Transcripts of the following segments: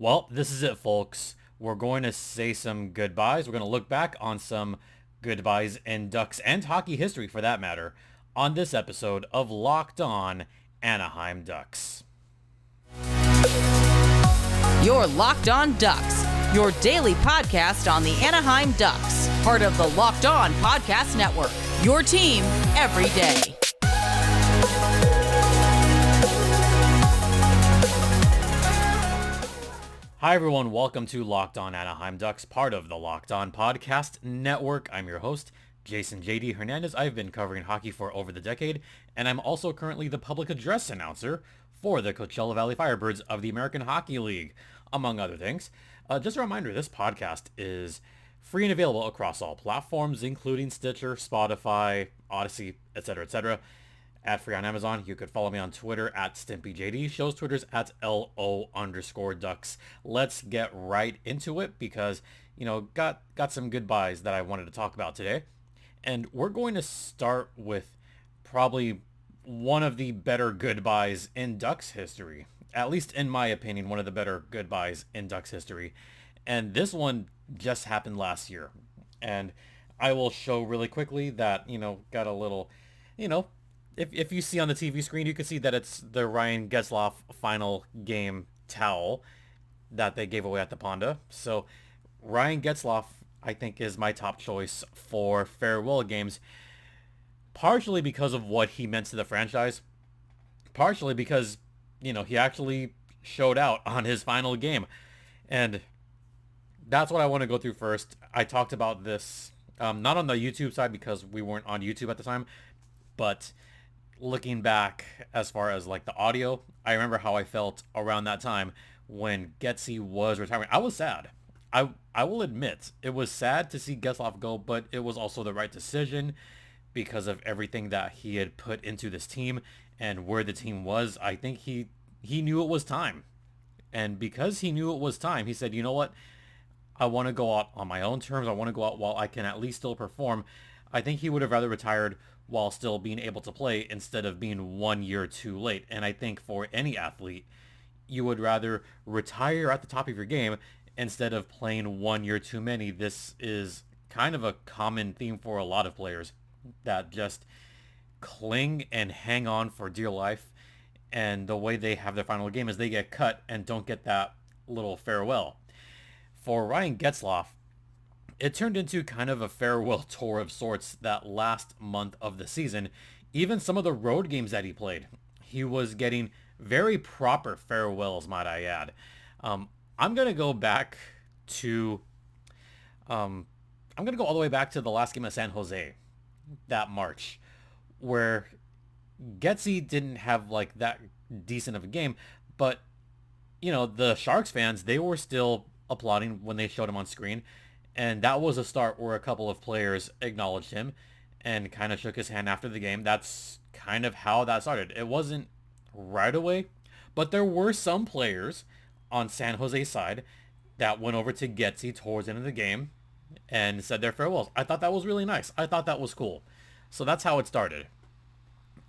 Well, this is it, folks. We're going to say some goodbyes. We're going to look back on some goodbyes in Ducks and hockey history, for that matter, on this episode of Locked On Anaheim Ducks. You're Locked On Ducks, your daily podcast on the Anaheim Ducks, part of the Locked On Podcast Network, your team every day. Hi everyone, welcome to Locked On Anaheim Ducks, part of the Locked On Podcast Network. I'm your host, JD Hernandez. I've been covering hockey for over the decade, and I'm also currently the public address announcer for the Coachella Valley Firebirds of the American Hockey League, among other things. Just a reminder, this podcast is free and available across all platforms, including Stitcher, Spotify, Odyssey, etc., etc. Ad-free on Amazon. You could follow me on Twitter at StimpyJD. Show's Twitter's at LO_Ducks. Let's get right into it because, got some goodbyes that I wanted to talk about today. And we're going to start with probably one of the better goodbyes in Ducks history. At least in my opinion, one of the better goodbyes in Ducks history. And this one just happened last year. And I will show really quickly that, got a little, If you see on the TV screen, you can see that it's the Ryan Getzlaf final game towel that they gave away at the Ponda. So Ryan Getzlaf, I think, is my top choice for farewell games, partially because of what he meant to the franchise, partially because, he actually showed out on his final game. And that's what I want to go through first. I talked about this, not on the YouTube side because we weren't on YouTube at the time, but looking back as far as like the audio, I remember how I felt around that time when Getsy was retiring. I was sad. I will admit it was sad to see Getzlaf go, but it was also the right decision because of everything that he had put into this team and where the team was. I think he knew it was time. And because he knew it was time, he said, you know what? I want to go out on my own terms. I want to go out while I can at least still perform. I think he would have rather retired while still being able to play instead of being 1 year too late. And I think for any athlete, you would rather retire at the top of your game instead of playing 1 year too many. This is kind of a common theme for a lot of players that just cling and hang on for dear life. And the way they have their final game is they get cut and don't get that little farewell. For Ryan Getzlaf, it turned into kind of a farewell tour of sorts that last month of the season. Even some of the road games that he played, he was getting very proper farewells, might I add. I'm going to go back to, I'm going to go all the way back to the last game of San Jose that March, where Getsy didn't have like that decent of a game, but, the Sharks fans, they were still applauding when they showed him on screen. And that was a start where a couple of players acknowledged him and kind of shook his hand after the game. That's kind of how that started. It wasn't right away, but there were some players on San Jose's side that went over to Getsy towards the end of the game and said their farewells. I thought that was really nice. I thought that was cool. So that's how it started.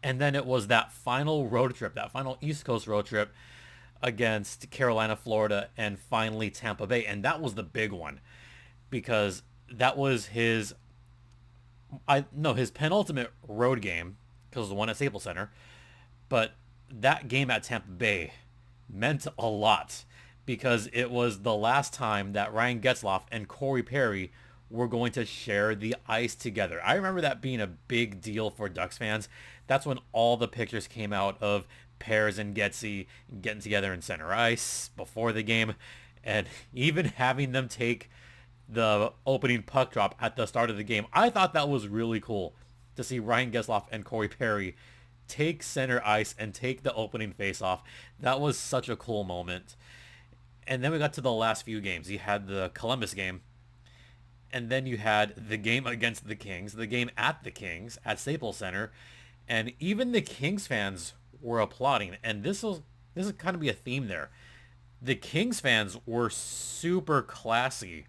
And then it was that final road trip, that final East Coast road trip against Carolina, Florida, and finally Tampa Bay. And that was the big one, because that was his penultimate road game, because it was the one at Staples Center. But that game at Tampa Bay meant a lot because it was the last time that Ryan Getzlaf and Corey Perry were going to share the ice together. I remember that being a big deal for Ducks fans. That's when all the pictures came out of Pears and Getsy getting together in center ice before the game, and even having them take the opening puck drop at the start of the game. I thought that was really cool to see Ryan Getzlaf and Corey Perry take center ice and take the opening face-off. That was such a cool moment. And then we got to the last few games. You had the Columbus game, and then you had the game against the Kings, the game at the Kings at Staples Center, and even the Kings fans were applauding. And this is kind of be a theme there. The Kings fans were super classy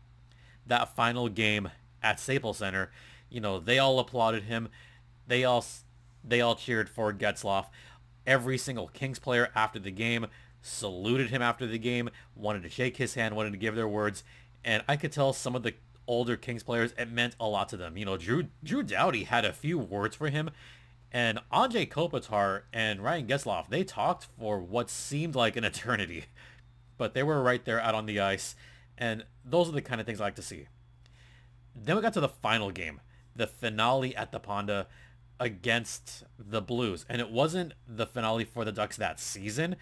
that final game at Staples Center. They all applauded him. They all cheered for Getzlaf. Every single Kings player after the game saluted him after the game, wanted to shake his hand, wanted to give their words. And I could tell some of the older Kings players, it meant a lot to them. You know, Drew Doughty had a few words for him. And Andrzej Kopitar and Ryan Getzlaf, they talked for what seemed like an eternity. But they were right there out on the ice. And those are the kind of things I like to see. Then we got to the final game, the finale at the Ponda against the Blues. And it wasn't the finale for the Ducks that season,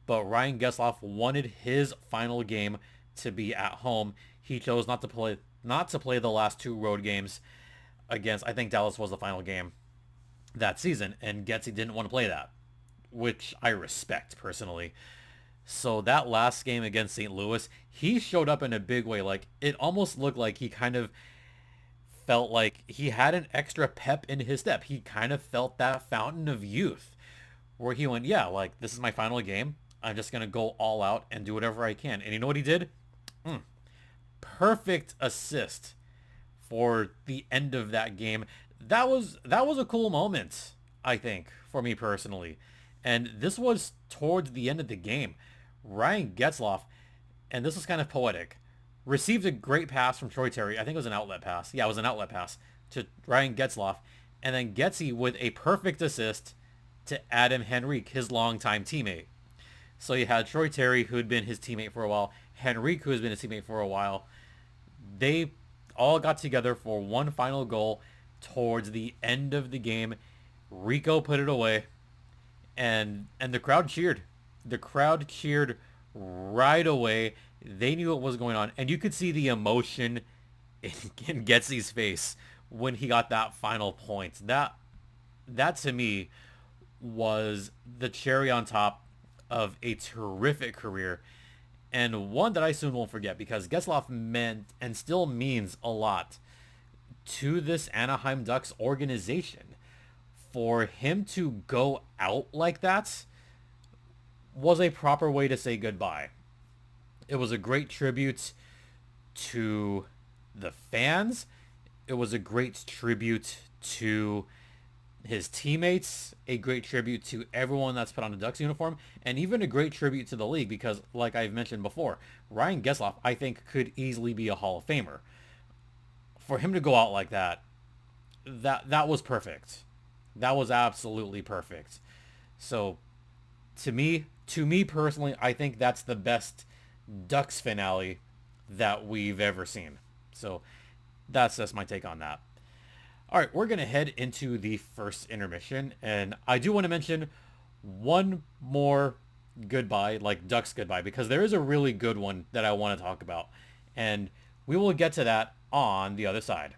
but Ryan Getzlaf wanted his final game to be at home. He chose not to play the last 2 road games against, I think Dallas was the final game that season, and Getsy didn't want to play that, which I respect personally. So that last game against St. Louis, he showed up in a big way. Like, it almost looked like he kind of felt like he had an extra pep in his step. He kind of felt that fountain of youth where he went, yeah, like, this is my final game. I'm just going to go all out and do whatever I can. And you know what he did? Perfect assist for the end of that game. That was a cool moment, I think, for me personally. And this was towards the end of the game. Ryan Getzlaf, and this was kind of poetic, received a great pass from Troy Terry. I think it was an outlet pass. Yeah, it was an outlet pass to Ryan Getzlaf. And then Getsy with a perfect assist to Adam Henrique, his longtime teammate. So you had Troy Terry, who had been his teammate for a while, Henrique, who has been his teammate for a while. They all got together for one final goal towards the end of the game. Rico put it away, and the crowd cheered. The crowd cheered right away. They knew what was going on, and you could see the emotion in Getsy's face when he got that final point. That to me was the cherry on top of a terrific career, and one that I soon won't forget, because Getzlaf meant and still means a lot to this Anaheim Ducks organization. For him to go out like that was a proper way to say goodbye. It was a great tribute to the fans. It was a great tribute to his teammates, a great tribute to everyone that's put on a Ducks uniform, and even a great tribute to the league, because like I've mentioned before, Ryan Getzlaf, I think, could easily be a Hall of Famer. For him to go out like that was perfect. That was absolutely perfect. So to me personally, I think that's the best Ducks finale that we've ever seen. So that's just my take on that. All right, we're going to head into the first intermission, and I do want to mention one more goodbye, like Ducks goodbye, because there is a really good one that I want to talk about, and we will get to that on the other side.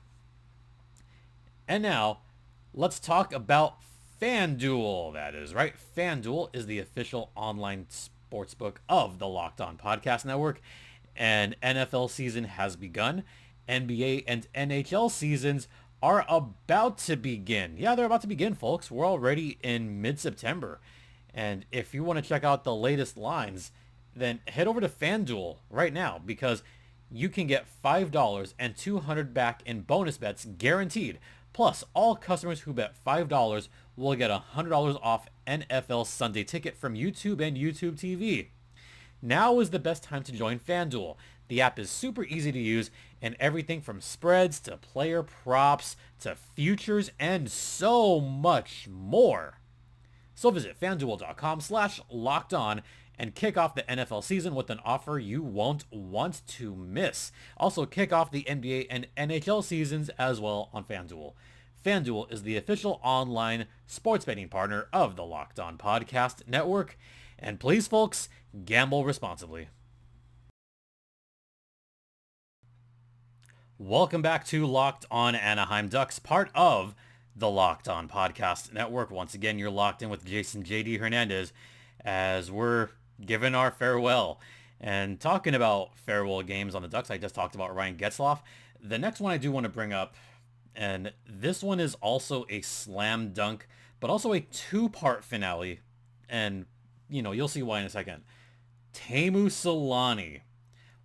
And now, let's talk about FanDuel. That is right. FanDuel is the official online sportsbook of the Locked On Podcast Network, and NFL season has begun. NBA and NHL seasons are about to begin. Yeah, they're about to begin, folks. We're already in mid-September. And if you want to check out the latest lines, then head over to FanDuel right now, because you can get $5 and $200 back in bonus bets guaranteed. Plus, all customers who bet $5 will get $100 off NFL Sunday Ticket from YouTube and YouTube TV. Now is the best time to join FanDuel. The app is super easy to use, and everything from spreads to player props to futures and so much more. So visit FanDuel.com/lockedon and kick off the NFL season with an offer you won't want to miss. Also, kick off the NBA and NHL seasons as well on FanDuel. FanDuel is the official online sports betting partner of the Locked On Podcast Network. And please, folks, gamble responsibly. Welcome back to Locked On Anaheim Ducks, part of the Locked On Podcast Network. Once again, you're locked in with Jason JD Hernandez as we're giving our farewell. And talking about farewell games on the Ducks, I just talked about Ryan Getzlaf. The next one I do want to bring up, and this one is also a slam dunk, but also a two-part finale. And, you know, you'll see why in a second. Teemu Selanne,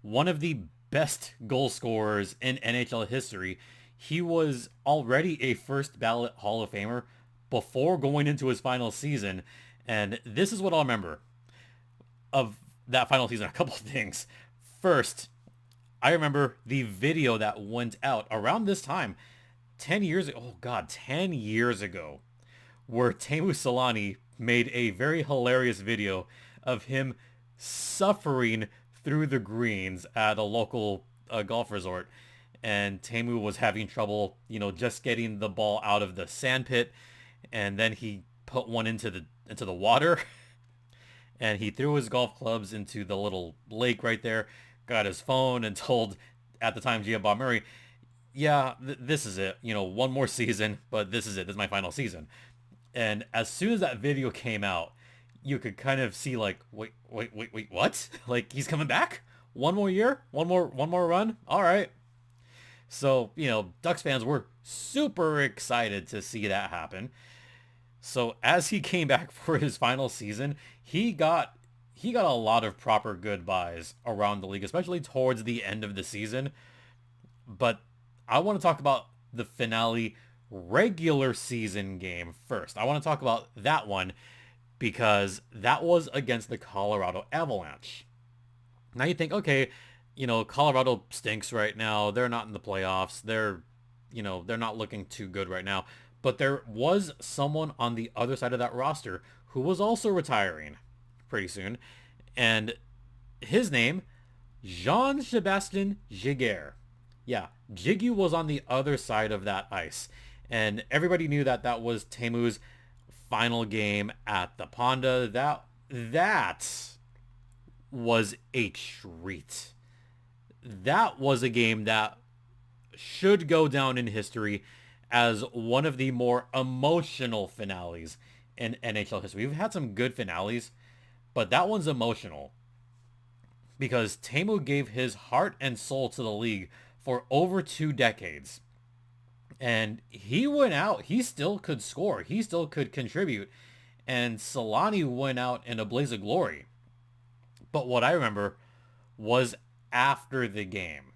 one of the best goal scorers in NHL history. He was already a first ballot Hall of Famer before going into his final season. And this is what I'll remember. of that final season, a couple of things. First, I remember the video that went out around this time, 10 years ago. Oh God, 10 years ago, where Teemu Selanne made a very hilarious video of him suffering through the greens at a local golf resort. And Teemu was having trouble, just getting the ball out of the sand pit. And then he put one into the water. And he threw his golf clubs into the little lake right there, got his phone and told, at the time, Bob Murray, yeah, this is it. One more season, but this is it. This is my final season. And as soon as that video came out, you could kind of see like, wait, what? Like, he's coming back? One more year? One more run? All right. So, Ducks fans were super excited to see that happen. So as he came back for his final season, he got a lot of proper goodbyes around the league, especially towards the end of the season. But I want to talk about the finale regular season game first. I want to talk about that one because that was against the Colorado Avalanche. Now you think, okay, Colorado stinks right now. They're not in the playoffs. They're not looking too good right now. But there was someone on the other side of that roster who was also retiring pretty soon. And his name, Jean-Sebastien Giguère. Yeah, Jiggy was on the other side of that ice. And everybody knew that was Teemu's final game at the Ponda. That was a treat. That was a game that should go down in history as one of the more emotional finales in NHL history. We've had some good finales, but that one's emotional because Teemu gave his heart and soul to the league for over 2 decades. And he went out. He still could score. He still could contribute. And Selanne went out in a blaze of glory. But what I remember was after the game,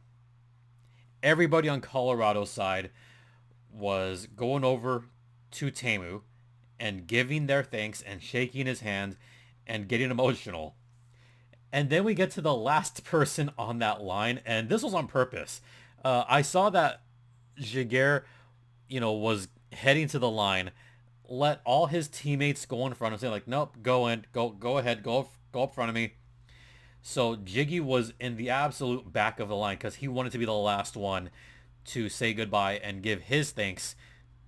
everybody on Colorado's side was going over to Teemu and giving their thanks and shaking his hand and getting emotional. And then we get to the last person on that line, and this was on purpose. I saw that Giguère, was heading to the line, let all his teammates go in front of him, say like, nope, go ahead, go up front of me. So Jiggy was in the absolute back of the line because he wanted to be the last one to say goodbye and give his thanks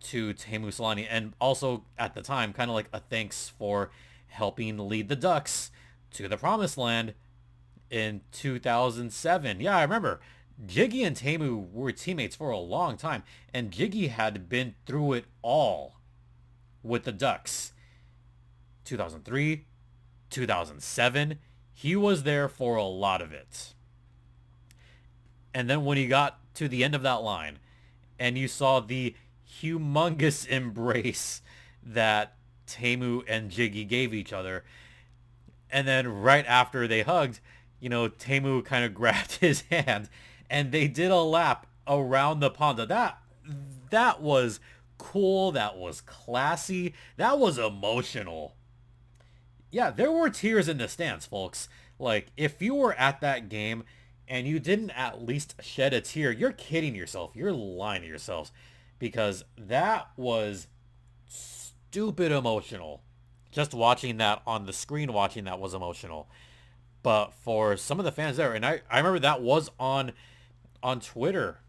to Teemu Selanne. And also at the time, kind of like a thanks for helping lead the Ducks to the promised land in 2007. Yeah, I remember. Jiggy and Teemu were teammates for a long time, and Jiggy had been through it all with the Ducks. 2003, 2007, he was there for a lot of it. And then when he got to the end of that line, and you saw the humongous embrace that Teemu and Jiggy gave each other, and then right after they hugged, Teemu kind of grabbed his hand, and they did a lap around the Ponda. That was cool. That was classy. That was emotional. Yeah, there were tears in the stands, folks. Like, if you were at that game and you didn't at least shed a tear, you're kidding yourself. You're lying to yourselves. Because that was stupid emotional. Just watching that on the screen, watching that was emotional. But for some of the fans there, and I remember that was on Twitter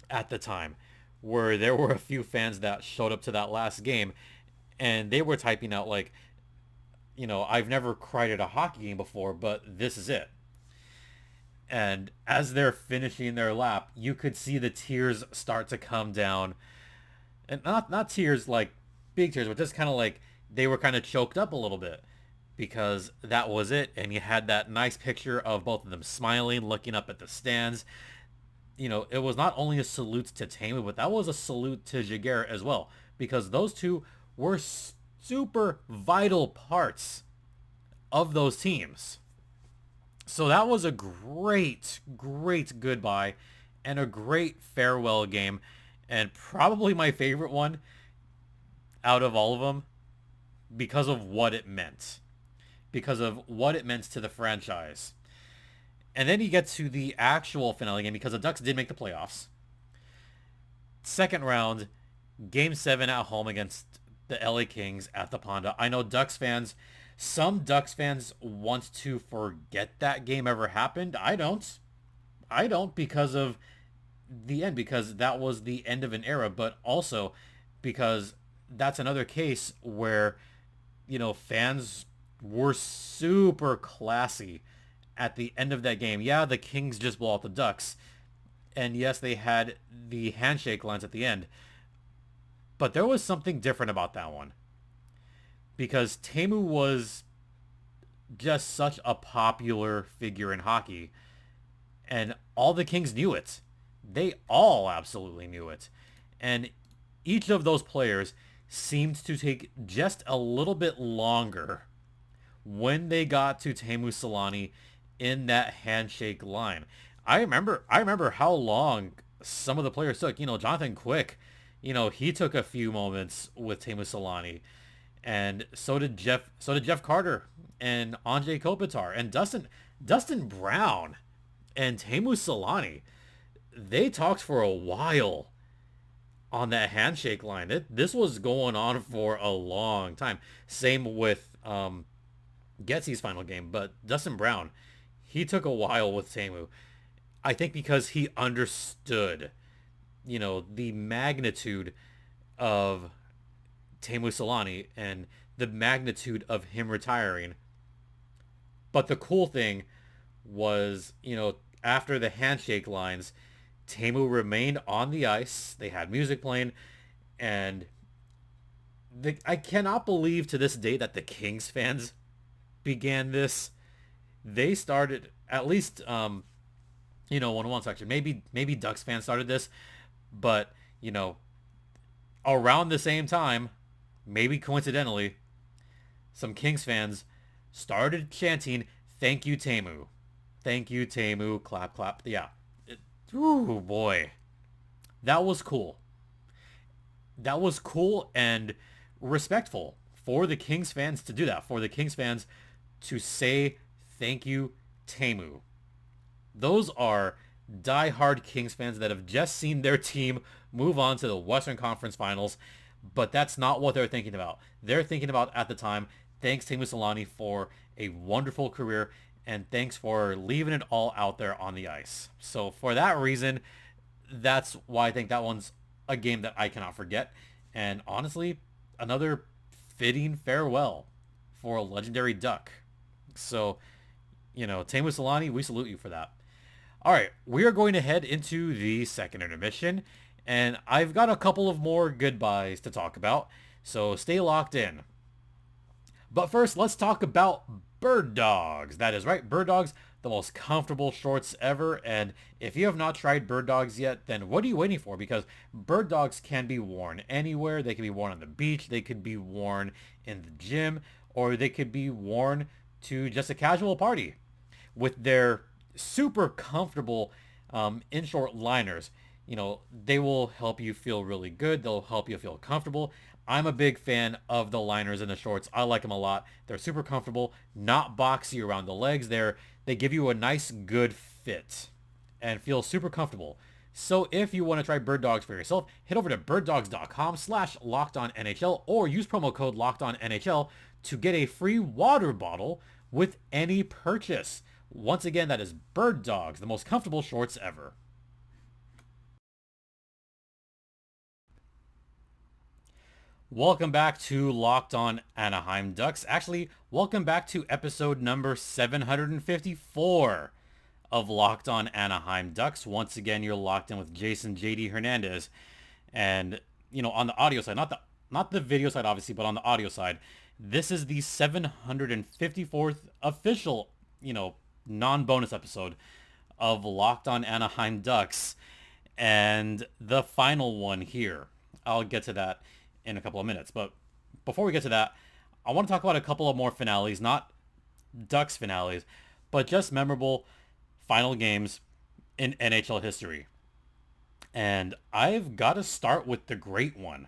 at the time, where there were a few fans that showed up to that last game, and they were typing out like, I've never cried at a hockey game before, but this is it. And as they're finishing their lap, you could see the tears start to come down. And not tears like big tears, but just kind of like they were kind of choked up a little bit because that was it. And you had that nice picture of both of them smiling, looking up at the stands. It was not only a salute to Teemu, but that was a salute to Giguère as well, because those two were super vital parts of those teams. So that was a great goodbye and a great farewell game, and probably my favorite one out of all of them because of what it meant. because of what it meant to the franchise. And then you get to the actual finale game because the Ducks did make the playoffs. Second round, Game 7 at home against the LA Kings at the Ponda. I know some Ducks fans want to forget that game ever happened. I don't. I don't, because of the end, because that was the end of an era, but also because that's another case where, fans were super classy at the end of that game. Yeah, the Kings just blow out the Ducks. And yes, they had the handshake lines at the end. But there was something different about that one. Because Teemu was just such a popular figure in hockey. And all the Kings knew it. They all absolutely knew it. And each of those players seemed to take just a little bit longer when they got to Teemu Selanne in that handshake line. I remember how long some of the players took. Jonathan Quick, he took a few moments with Teemu Selanne. And so did Jeff Carter and Anze Kopitar and Dustin Brown and Teemu Selanne. They talked for a while on that handshake line. This was going on for a long time. Same with Getzlaf's final game, but Dustin Brown, he took a while with Teemu. I think because he understood, the magnitude of Teemu Selanne and the magnitude of him retiring. But the cool thing was, after the handshake lines, Teemu remained on the ice. They had music playing, and I cannot believe to this day that the Kings fans began this. They started, at least, 1-on-1 section. Maybe Ducks fans started this, but, around the same time, maybe coincidentally, some Kings fans started chanting, "Thank you, Teemu. Thank you, Teemu. Clap, clap." Yeah. Ooh, boy. That was cool. That was cool and respectful for the Kings fans to do that. For the Kings fans to say, "Thank you, Teemu." Those are diehard Kings fans that have just seen their team move on to the Western Conference Finals, but that's not what they're thinking about. They're thinking about, at the time, thanks Teemu Selanne for a wonderful career, and thanks for leaving it all out there on the ice. So for that reason, that's why I think that one's a game that I cannot forget. And honestly, another fitting farewell for a legendary Duck. So, Teemu Selanne, we salute you for that. All right, we are going to head into the second intermission, and I've got a couple of more goodbyes to talk about, so stay locked in. But first, let's talk about Birddogs. That is right, Birddogs, the most comfortable shorts ever, and if you have not tried Birddogs yet, then what are you waiting for? Because Birddogs can be worn anywhere. They can be worn on the beach, they could be worn in the gym, or they could be worn to just a casual party. With their super comfortable in-short liners, they will help you feel really good. They'll help you feel comfortable. I'm a big fan of the liners and the shorts. I like them a lot. They're super comfortable, not boxy around the legs. They give you a nice, good fit and feel super comfortable. So if you want to try Birddogs for yourself, head over to birddogs.com/LockedOnNHL or use promo code LockedOnNHL to get a free water bottle with any purchase. Once again, that is Birddogs, the most comfortable shorts ever. Welcome back to Locked On Anaheim Ducks. Actually, welcome back to episode number 754 of Locked On Anaheim Ducks. Once again, you're locked in with Jason JD Hernandez. And, on the audio side, not the video side, obviously, but on the audio side, this is the 754th official, non-bonus episode of Locked On Anaheim Ducks. And the final one here. I'll get to that in a couple of minutes. But before we get to that, I want to talk about a couple of more finales, not Ducks finales, but just memorable final games in NHL history. And I've got to start with the great one,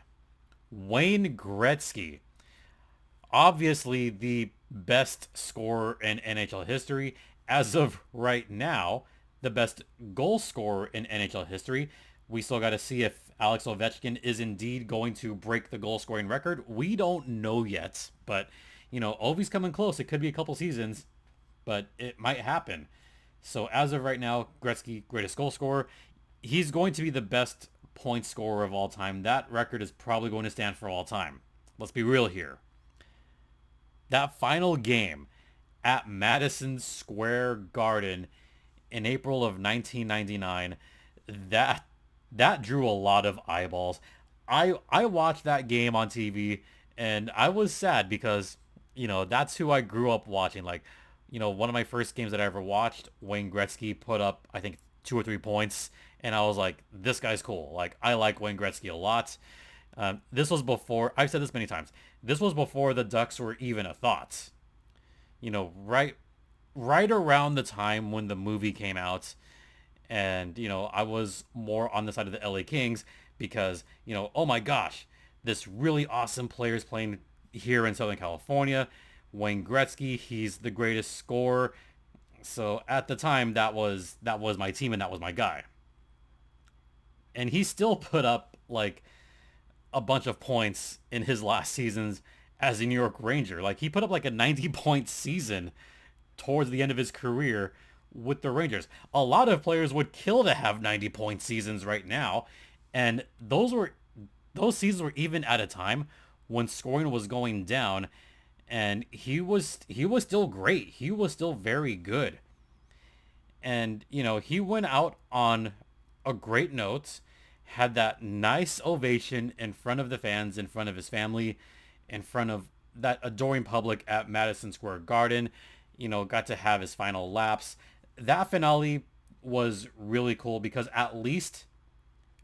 Wayne Gretzky. Obviously, the best scorer in NHL history. As of right now, the best goal scorer in NHL history. We still got to see if Alex Ovechkin is indeed going to break the goal scoring record. We don't know yet, but Ovi's coming close. It could be a couple seasons, but it might happen. So as of right now, Gretzky, greatest goal scorer. He's going to be the best point scorer of all time. That record is probably going to stand for all time. Let's be real here. That final game at Madison Square Garden in April of 1999, that drew a lot of eyeballs. I watched that game on TV and I was sad because that's who I grew up watching. Like, one of my first games that I ever watched, Wayne Gretzky put up I think 2 or 3 points, and I was like, this guy's cool. Like, I like Wayne Gretzky a lot. This was before, I've said this many times, this was before the Ducks were even a thought. Right around the time when the movie came out, and I was more on the side of the LA Kings because oh my gosh, this really awesome player is playing here in Southern California. Wayne Gretzky, he's the greatest scorer. So at the time, that was my team and that was my guy. And he still put up like a bunch of points in his last seasons as a New York Ranger. Like, he put up like a 90-point season towards the end of his career with the Rangers. A lot of players would kill to have 90-point seasons right now, and those seasons were even at a time when scoring was going down, and he was still great. He was still very good. And he went out on a great note, had that nice ovation in front of the fans, in front of his family, in front of that adoring public at Madison Square Garden. Got to have his final laps. That finale was really cool because at least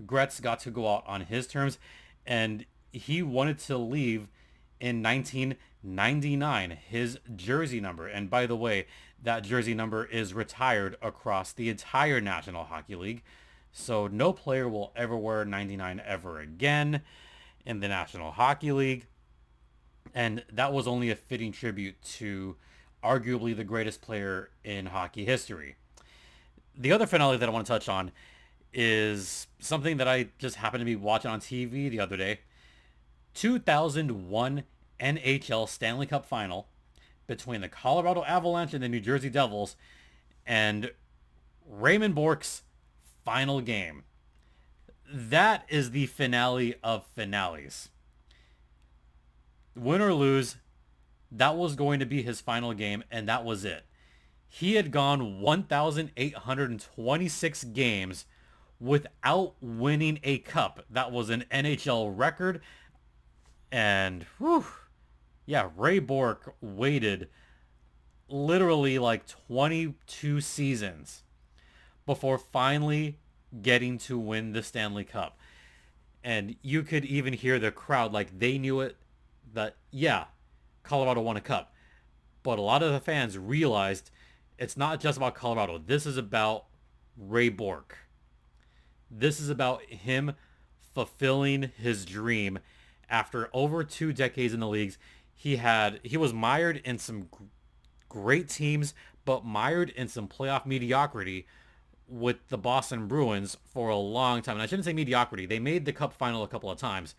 Gretz got to go out on his terms, and he wanted to leave in 1999, his jersey number. And by the way, that jersey number is retired across the entire National Hockey League. So no player will ever wear 99 ever again in the National Hockey League. And that was only a fitting tribute to arguably the greatest player in hockey history. The other finale that I want to touch on is something that I just happened to be watching on TV the other day. 2001 NHL Stanley Cup Final between the Colorado Avalanche and the New Jersey Devils, and Raymond Bourque's final game. That is the finale of finales. Win or lose, that was going to be his final game, and that was it. He had gone 1,826 games without winning a cup. That was an NHL record. And Ray Bourque waited literally like 22 seasons before finally getting to win the Stanley Cup. And you could even hear the crowd, like, they knew it, that, yeah, Colorado won a cup. But a lot of the fans realized it's not just about Colorado. This is about Ray Bourque. This is about him fulfilling his dream. After over 2 decades in the leagues, he was mired in some great teams, but mired in some playoff mediocrity with the Boston Bruins for a long time. And I shouldn't say mediocrity. They made the cup final a couple of times,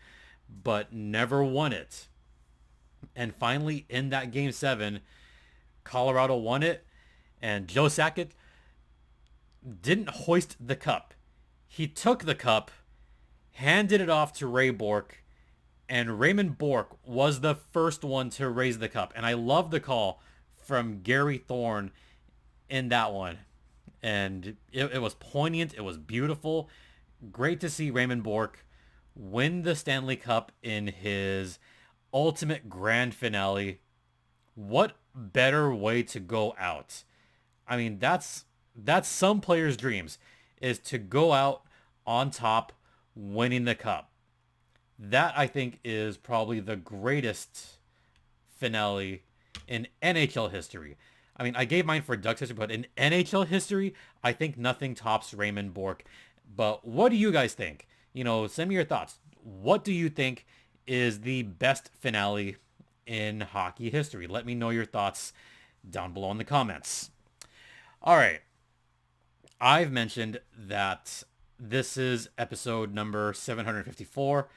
but never won it. And finally, in that Game 7, Colorado won it, and Joe Sakic didn't hoist the cup. He took the cup, handed it off to Ray Bourque, and Raymond Bourque was the first one to raise the cup. And I love the call from Gary Thorne in that one. And it was poignant. It was beautiful. Great to see Raymond Bourque win the Stanley Cup in his ultimate grand finale. What better way to go out? I mean, that's some players' dreams, is to go out on top winning the cup. That, I think, is probably the greatest finale in NHL history. I mean, I gave mine for Ducks history, but in NHL history, I think nothing tops Raymond Bourque. But what do you guys think? Send me your thoughts. What do you think is the best finale in hockey history. Let me know your thoughts down below in the comments. All right. I've mentioned that this is episode number 754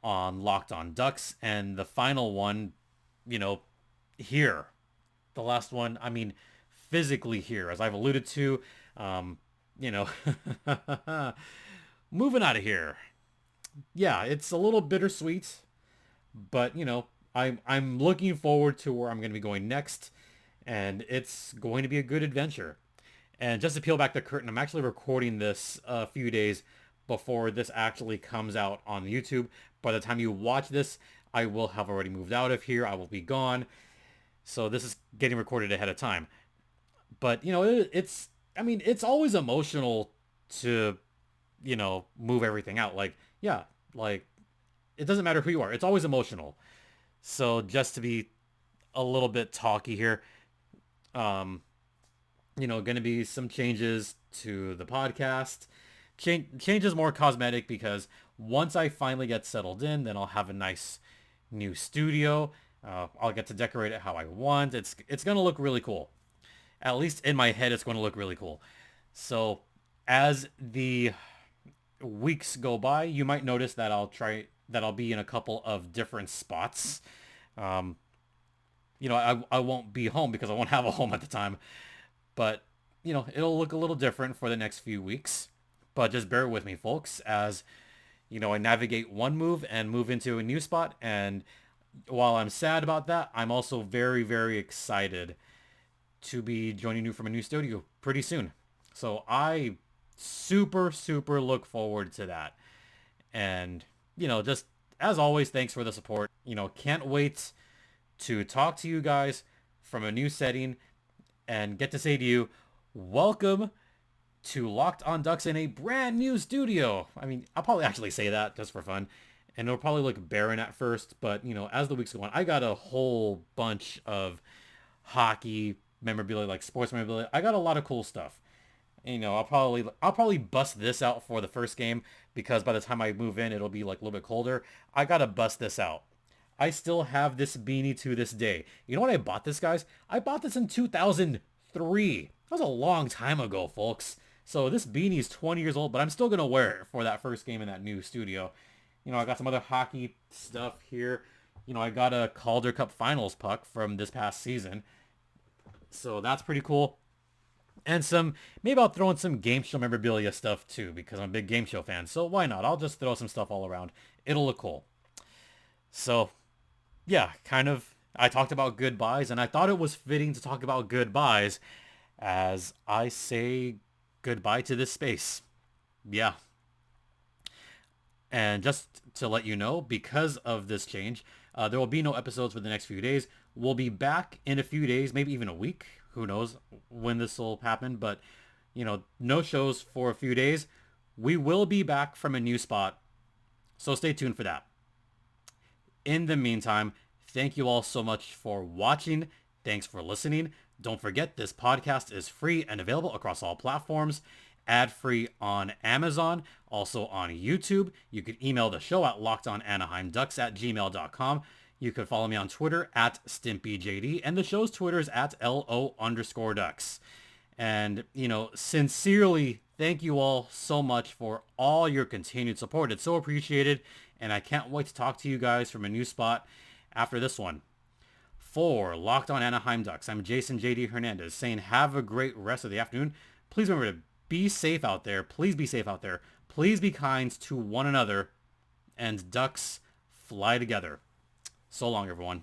on Locked On Ducks, and the final one, here. The last one, physically here, as I've alluded to, you know, moving out of here. Yeah, it's a little bittersweet, but I'm looking forward to where I'm going to be going next, and it's going to be a good adventure. And just to peel back the curtain, I'm actually recording this a few days before this actually comes out on YouTube. By the time you watch this, I will have already moved out of here. I will be gone. So this is getting recorded ahead of time. But, it's always emotional to, move everything out. It doesn't matter who you are. It's always emotional. So just to be a little bit talky here, going to be some changes to the podcast. Changes more cosmetic because once I finally get settled in, then I'll have a nice new studio. I'll get to decorate it how I want. It's going to look really cool. At least in my head, it's going to look really cool. So as the weeks go by, you might notice that I'll be in a couple of different spots. I won't be home because I won't have a home at the time. But, it'll look a little different for the next few weeks. But just bear with me, folks, as, I navigate one move and move into a new spot. And while I'm sad about that, I'm also very, very excited to be joining you from a new studio pretty soon. So I super, super look forward to that. And, just as always, thanks for the support. Can't wait to talk to you guys from a new setting and get to say to you, welcome to Locked On Ducks in a brand new studio. I'll probably actually say that just for fun. And it'll probably look barren at first, but, as the weeks go on, I got a whole bunch of hockey memorabilia, like sports memorabilia. I got a lot of cool stuff. I'll probably bust this out for the first game because by the time I move in, it'll be like a little bit colder. I gotta bust this out. I still have this beanie to this day. You know what I bought this, guys? I bought this in 2003. That was a long time ago, folks. So this beanie is 20 years old, but I'm still going to wear it for that first game in that new studio. I got some other hockey stuff here. I got a Calder Cup Finals puck from this past season. So that's pretty cool. And maybe I'll throw in some game show memorabilia stuff too, because I'm a big game show fan. So why not? I'll just throw some stuff all around. It'll look cool. So yeah, I talked about goodbyes, and I thought it was fitting to talk about goodbyes as I say goodbye to this space. Yeah. And just to let you know, because of this change, there will be no episodes for the next few days. We'll be back in a few days, maybe even a week. Who knows when this will happen, but no shows for a few days. We will be back from a new spot, so stay tuned for that. In the meantime, thank you all so much for watching. Thanks for listening. Don't forget, this podcast is free and available across all platforms. Ad-free on Amazon, also on YouTube. You could email the show at lockedonanaheimducks@gmail.com. You could follow me on Twitter at StimpyJD, and the show's Twitter is at LO_Ducks. And, sincerely, thank you all so much for all your continued support. It's so appreciated, and I can't wait to talk to you guys from a new spot after this one. For Locked On Anaheim Ducks, I'm Jason JD Hernandez saying have a great rest of the afternoon. Please remember to be safe out there. Please be safe out there. Please be kind to one another. And Ducks fly together. So long, everyone.